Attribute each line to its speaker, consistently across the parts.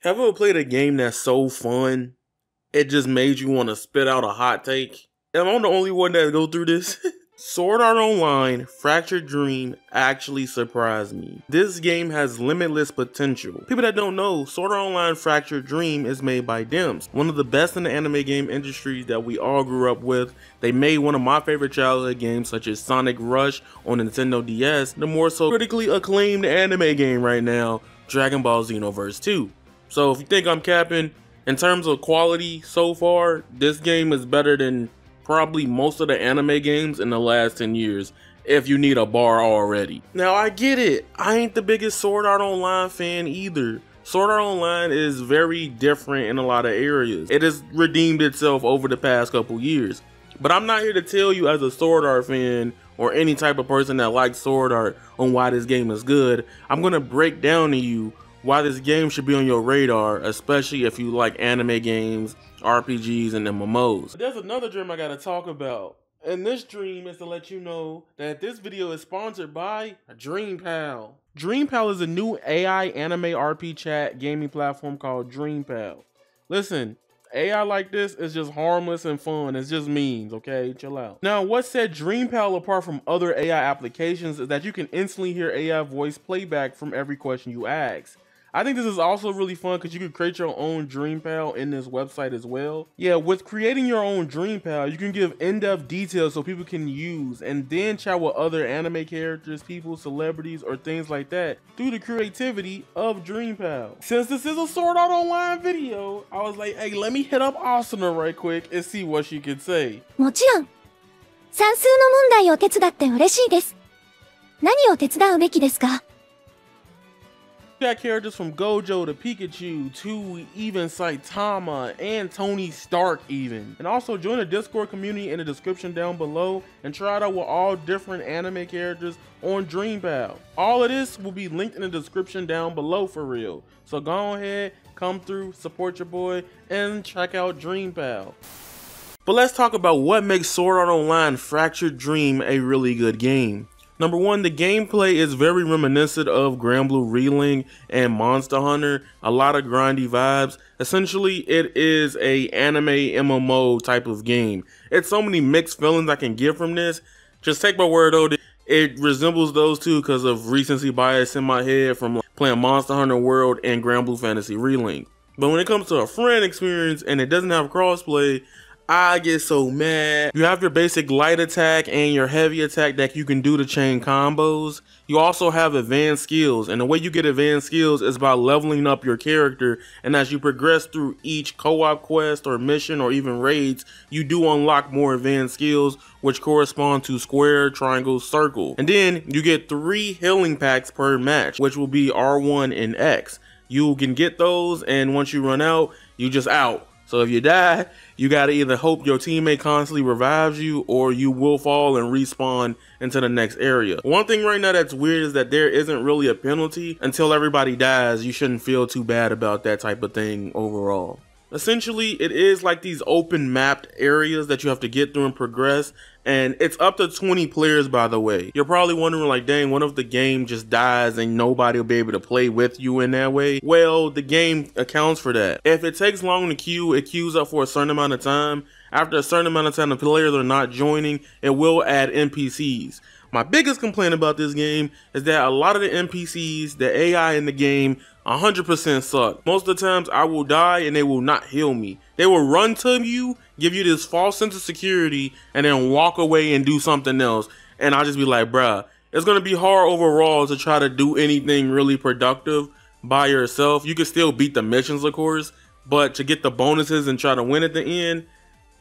Speaker 1: Have you ever played a game that's so fun, it just made you want to spit out a hot take? Am I the only one that go through this? Sword Art Online Fractured Dream actually surprised me. This game has limitless potential. People that don't know, Sword Art Online Fractured Dream is made by Dims, one of the best in the anime game industry that we all grew up with. They made one of my favorite childhood games such as Sonic Rush on Nintendo DS, the more so critically acclaimed anime game right now, Dragon Ball Xenoverse 2. So if you think I'm capping, in terms of quality so far, this game is better than probably most of the anime games in the last 10 years, if you need a bar already. Now I get it, I ain't the biggest Sword Art Online fan either. Sword Art Online is very different in a lot of areas. It has redeemed itself over the past couple years. But I'm not here to tell you as a Sword Art fan or any type of person that likes Sword Art on why this game is good. I'm gonna break down to you why this game should be on your radar, especially if you like anime games, RPGs, and MMOs. There's another dream I gotta talk about, and this dream is to let you know that this video is sponsored by Dreampal. Dreampal is a new AI anime RP chat gaming platform called Dreampal. Listen, AI like this is just harmless and fun. It's just memes, okay? Chill out. Now, what set Dreampal apart from other AI applications is that you can instantly hear AI voice playback from every question you ask. I think this is also really fun because you can create your own Dreampal in this website as well. Yeah, with creating your own Dreampal, you can give in-depth details so people can use and then chat with other anime characters, people, celebrities, or things like that through the creativity of Dreampal. Since this is a Sword Art Online video, I was like, hey, let me hit up Asuna right quick and see what she could say.
Speaker 2: もちろん。算数の問題を手伝って嬉しいです。何を手伝うべきですか?
Speaker 1: You got characters from Gojo to Pikachu to even Saitama and Tony Stark even. And also join the Discord community in the description down below and try it out with all different anime characters on Dreampal. All of this will be linked in the description down below for real. So go ahead, come through, support your boy, and check out Dreampal. But let's talk about what makes Sword Art Online Fractured Dream a really good game. Number one, the gameplay is very reminiscent of Granblue Fantasy and Monster Hunter, a lot of grindy vibes. Essentially, it is a anime MMO type of game. It's so many mixed feelings I can get from this. Just take my word though, it resembles those two because of recency bias in my head from playing Monster Hunter World and Granblue Fantasy Relink. But when it comes to a friend experience and it doesn't have crossplay, I get so mad. You have your basic light attack and your heavy attack that you can do to chain combos. You also have advanced skills, and the way you get advanced skills is by leveling up your character, and as you progress through each co-op quest or mission or even raids, you do unlock more advanced skills which correspond to square, triangle, circle. And then you get 3 healing packs per match, which will be R1 and X. You can get those, and once you run out, you just out. So if you die, you gotta either hope your teammate constantly revives you or you will fall and respawn into the next area. One thing right now that's weird is that there isn't really a penalty until everybody dies. You shouldn't feel too bad about that type of thing overall. Essentially, it is like these open mapped areas that you have to get through and progress, and it's up to 20 players, by the way. You're probably wondering like, dang, what if the game just dies and nobody will be able to play with you in that way? Well, the game accounts for that. If it takes long to queue, it queues up for a certain amount of time. After a certain amount of time, the players are not joining, it will add NPCs. My biggest complaint about this game is that a lot of the NPCs, the AI in the game, 100% suck. Most of the times I will die and they will not heal me. They will run to you, give you this false sense of security, and then walk away and do something else. And I'll just be like, bruh, it's gonna be hard overall to try to do anything really productive by yourself. You can still beat the missions, of course, but to get the bonuses and try to win at the end,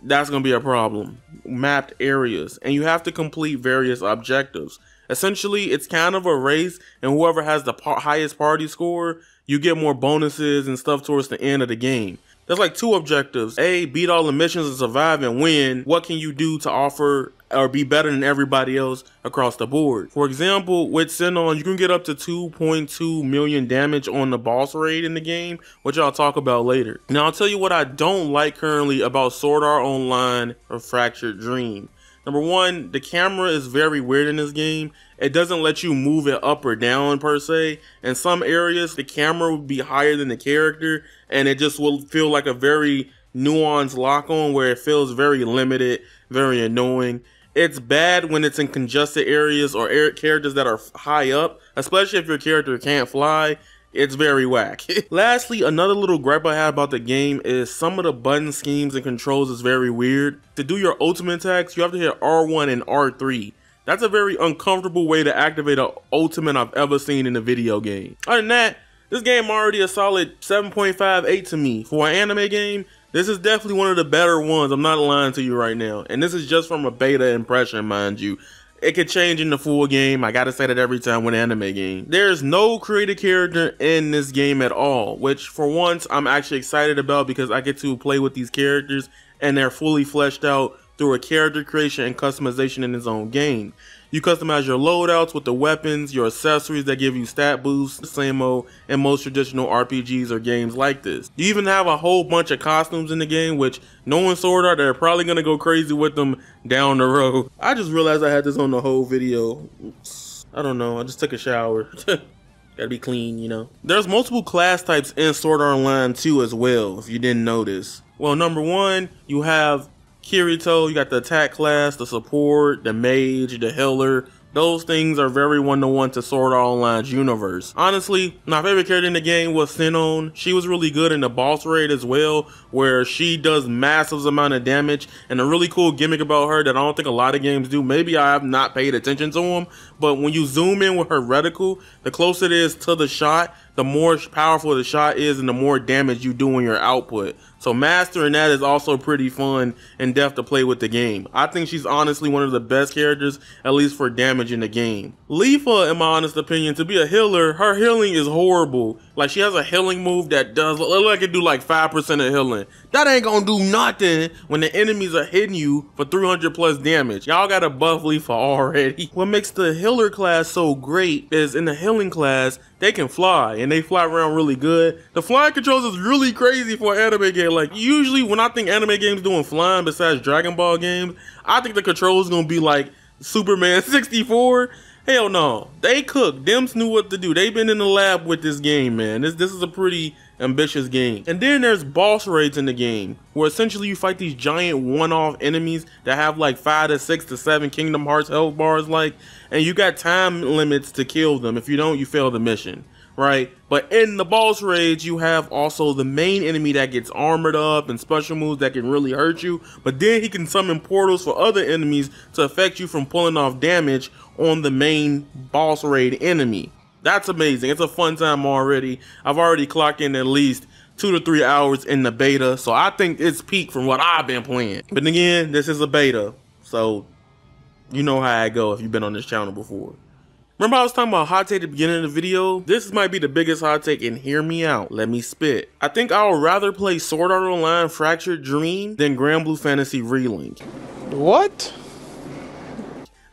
Speaker 1: that's gonna be a problem. Mapped areas, and you have to complete various objectives. Essentially, it's kind of a race, and whoever has the highest party score, you get more bonuses and stuff towards the end of the game. There's like 2 objectives. A, beat all the missions and survive and win. What can you do to offer or be better than everybody else across the board? For example, with Sinon, you can get up to 2.2 million damage on the boss raid in the game, which I'll talk about later. Now, I'll tell you what I don't like currently about Sword Art Online or Fractured Dream. Number one, the camera is very weird in this game. It doesn't let you move it up or down per se. In some areas, the camera would be higher than the character, and it just will feel like a very nuanced lock-on where it feels very limited, very annoying. It's bad when it's in congested areas or characters that are high up, especially if your character can't fly. It's very whack. Lastly, another little gripe I have about the game is some of the button schemes and controls is very weird. To do your ultimate attacks, you have to hit R1 and R3. That's a very uncomfortable way to activate an ultimate I've ever seen in a video game. Other than that, this game already a solid 7.58 to me. For an anime game, this is definitely one of the better ones. I'm not lying to you right now. And this is just from a beta impression, mind you. It could change in the full game. I gotta say that every time with an anime game. There's no created character in this game at all, which for once I'm actually excited about because I get to play with these characters and they're fully fleshed out through a character creation and customization in its own game. You customize your loadouts with the weapons, your accessories that give you stat boosts, same old in most traditional RPGs or games like this. You even have a whole bunch of costumes in the game, which knowing Sword Art, they're probably gonna go crazy with them down the road. I just realized I had this on the whole video. Oops. I don't know, I just took a shower. Gotta be clean, you know. There's multiple class types in Sword Art Online too as well, if you didn't notice. Well, number one, you have Kirito, you got the attack class, the support, the mage, the healer. Those things are very one-to-one to Sword Art Online's universe. Honestly, my favorite character in the game was Sinon. She was really good in the boss raid as well, where she does massive amount of damage. And a really cool gimmick about her that I don't think a lot of games do, maybe I have not paid attention to them, but when you zoom in with her reticle, the closer it is to the shot, the more powerful the shot is and the more damage you do in your output. So mastering that is also pretty fun and depth to play with the game. I think she's honestly one of the best characters, at least for damage in the game. Leafa, in my honest opinion, to be a healer, her healing is horrible. Like, she has a healing move that does look like it do like 5% of healing. That ain't gonna do nothing when the enemies are hitting you for 300 plus damage. Y'all gotta buff Leafa already. What makes the healer class so great is in the healing class, they can fly and they fly around really good. The flying controls is really crazy for an anime game. Like, usually when I think anime games doing flying besides Dragon Ball games, I think the controls gonna be like Superman 64. Hell no, they cooked. Dems knew what to do. They've been in the lab with this game, man. This is a pretty ambitious game. And then there's boss raids in the game, where essentially you fight these giant one-off enemies that have like 5 to 6 to 7 Kingdom Hearts health bars, like, and you got time limits to kill them. If you don't, you fail the mission, right? But in the boss raids, you have also the main enemy that gets armored up and special moves that can really hurt you, but then he can summon portals for other enemies to affect you from pulling off damage on the main boss raid enemy. That's amazing. It's a fun time already. I've already clocked in at least 2 to 3 hours in the beta, so I think it's peak from what I've been playing. But again, this is a beta, so you know how I go if you've been on this channel before. Remember I was talking about hot take at the beginning of the video? This might be the biggest hot take, and hear me out. Let me spit. I think I would rather play Sword Art Online Fractured Dream than Granblue Fantasy Relink.
Speaker 3: What?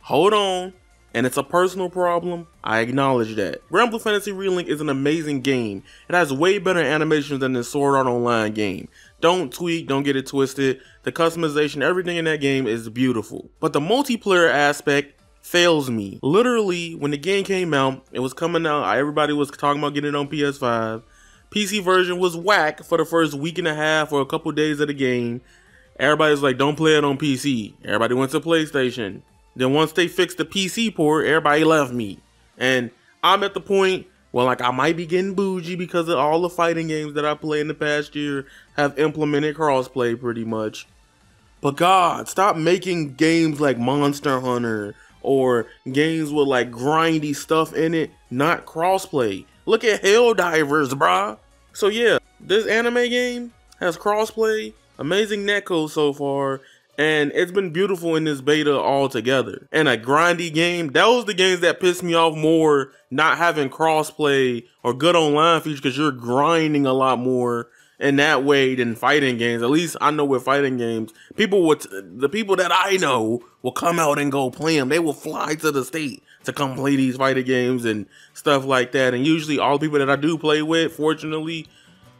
Speaker 1: Hold on. And it's a personal problem, I acknowledge that. Granblue Fantasy Relink is an amazing game. It has way better animations than the Sword Art Online game. Don't tweak, don't get it twisted. The customization, everything in that game is beautiful. But the multiplayer aspect fails me. Literally, when the game came out, it was coming out, everybody was talking about getting it on PS5. PC version was whack for the first week and a half or a couple days of the game. Everybody was like, don't play it on PC. Everybody went to PlayStation. Then once they fixed the PC port, everybody left me. And I'm at the point where, like, I might be getting bougie because of all the fighting games that I played in the past year have implemented crossplay pretty much. But God, stop making games like Monster Hunter or games with like grindy stuff in it not crossplay. Look at Helldivers, brah. So yeah, this anime game has crossplay, amazing netcode so far, and it's been beautiful in this beta altogether. And a grindy game, that was the games that pissed me off more, not having crossplay or good online features, because you're grinding a lot more in that way than fighting games. At least I know with fighting games, the people that I know will come out and go play them. They will fly to the state to come play these fighting games and stuff like that. And usually all the people that I do play with, fortunately,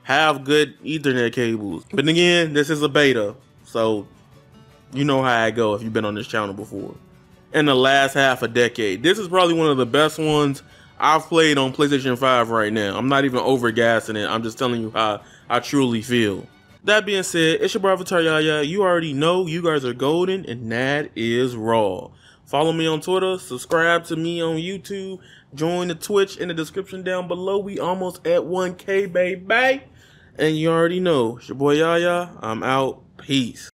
Speaker 1: have good Ethernet cables. But again, this is a beta, so You know how I go if you've been on this channel before. In the last half a decade, this is probably one of the best ones I've played on PlayStation 5 right now. I'm not even overgassing it. I'm just telling you how I truly feel. That being said, it's your boy Avataryaya. You already know you guys are golden, and that is raw. Follow me on Twitter, subscribe to me on YouTube, join the Twitch in the description down below. We almost at 1K, baby. And you already know, it's your boy Yaya. I'm out. Peace.